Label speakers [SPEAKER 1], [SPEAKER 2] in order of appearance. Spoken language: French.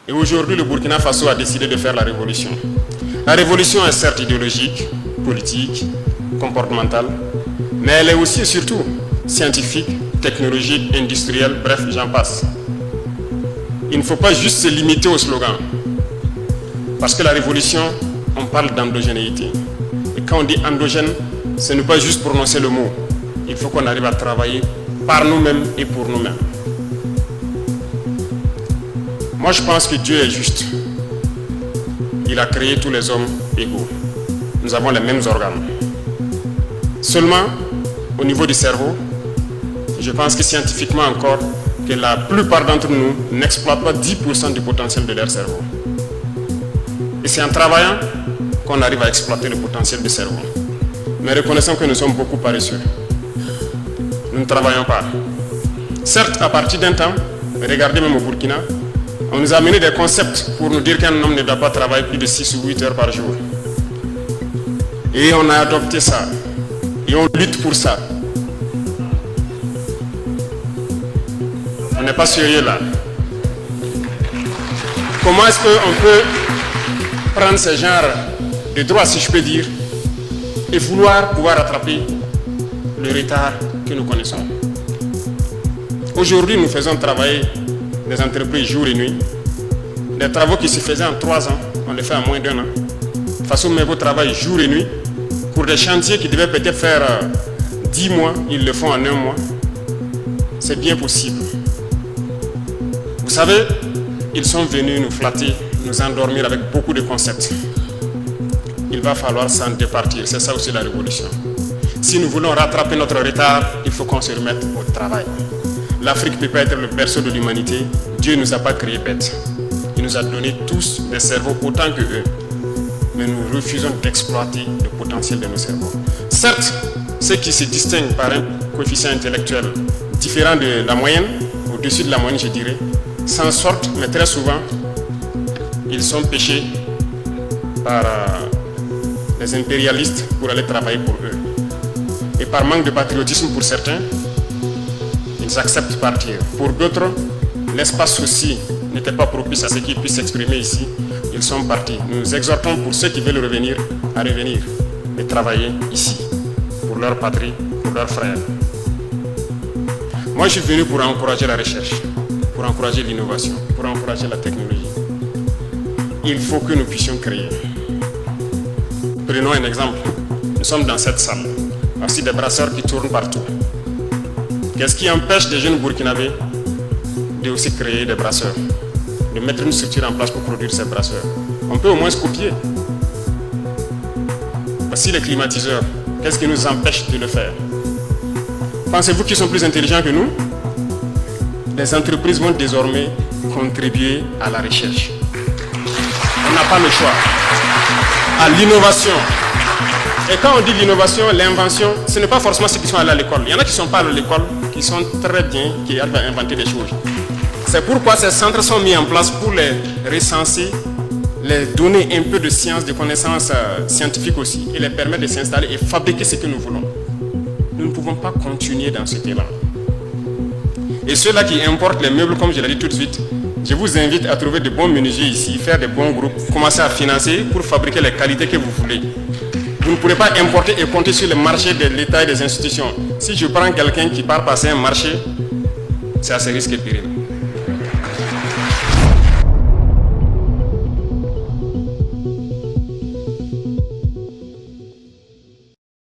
[SPEAKER 1] Et aujourd'hui, le Burkina Faso a décidé de faire la révolution. La révolution est certes idéologique, politique, comportementale, mais elle est aussi et surtout scientifique, technologique, industrielle, bref, j'en passe. Il ne faut pas juste se limiter au slogan. Parce que la révolution, on parle d'endogénéité. Et quand on dit endogène, ce n'est pas juste prononcer le mot. Il faut qu'on arrive à travailler par nous-mêmes et pour nous-mêmes. Moi, je pense que Dieu est juste. Il a créé tous les hommes égaux. Nous avons les mêmes organes. Seulement, au niveau du cerveau, je pense que scientifiquement encore, que la plupart d'entre nous n'exploitent pas 10% du potentiel de leur cerveau. Et c'est en travaillant qu'on arrive à exploiter le potentiel du cerveau. Mais reconnaissons que nous sommes beaucoup paresseux. Nous ne travaillons pas. Certes, à partir d'un temps, regardez même au Burkina, on nous a amené des concepts pour nous dire qu'un homme ne doit pas travailler plus de 6 ou 8 heures par jour. Et on a adopté ça. Et on lutte pour ça. On n'est pas sérieux là. Comment est-ce qu'on peut prendre ce genre de droit, si je peux dire, et vouloir pouvoir rattraper le retard que nous connaissons? Aujourd'hui, nous faisons travailler des entreprises jour et nuit. Des travaux qui se faisaient en 3 ans, on les fait en moins d'1 an. De toute façon, mais vous travaillez jour et nuit. Pour des chantiers qui devaient peut-être faire 10 mois, ils le font en 1 mois. C'est bien possible. Vous savez, ils sont venus nous flatter, nous endormir avec beaucoup de concepts. Il va falloir s'en départir. C'est ça aussi la révolution. Si nous voulons rattraper notre retard, il faut qu'on se remette au travail. L'Afrique peut pas être le berceau de l'humanité. Dieu ne nous a pas créés bêtes. Il nous a donné tous des cerveaux autant que eux. Mais nous refusons d'exploiter le potentiel de nos cerveaux. Certes, ceux qui se distinguent par un coefficient intellectuel différent de la moyenne, au-dessus de la moyenne je dirais, s'en sortent, mais très souvent, ils sont pêchés par les impérialistes pour aller travailler pour eux. Et par manque de patriotisme pour certains, ils acceptent de partir. Pour d'autres, l'espace aussi n'était pas propice à ce qu'ils puissent s'exprimer ici. Ils sont partis. Nous exhortons pour ceux qui veulent revenir à revenir et travailler ici, pour leur patrie, pour leurs frères. Moi, je suis venu pour encourager la recherche, pour encourager l'innovation, pour encourager la technologie. Il faut que nous puissions créer. Prenons un exemple. Nous sommes dans cette salle. Voici des brasseurs qui tournent partout. Qu'est-ce qui empêche des jeunes Burkinabés de aussi créer des brasseurs, de mettre une structure en place pour produire ces brasseurs? On peut au moins se copier. Voici les climatiseurs. Qu'est-ce qui nous empêche de le faire? Pensez-vous qu'ils sont plus intelligents que nous? Les entreprises vont désormais contribuer à la recherche. On n'a pas le choix. À l'innovation. Et quand on dit l'innovation, l'invention, ce n'est pas forcément ceux qui sont allés à l'école. Il y en a qui ne sont pas allés à l'école, qui sont très bien, qui arrivent à inventer des choses. C'est pourquoi ces centres sont mis en place pour les recenser, les donner un peu de science, de connaissances scientifiques aussi, et les permettre de s'installer et fabriquer ce que nous voulons. Nous ne pouvons pas continuer dans ce élan. Et ceux-là qui importent les meubles, comme je l'ai dit tout de suite, je vous invite à trouver de bons menuisiers ici, faire de bons groupes, commencer à financer pour fabriquer les qualités que vous voulez. Vous ne pourrez pas importer et compter sur le marché de l'État et des institutions. Si je prends quelqu'un qui part passer un marché, c'est à ses risques et périls.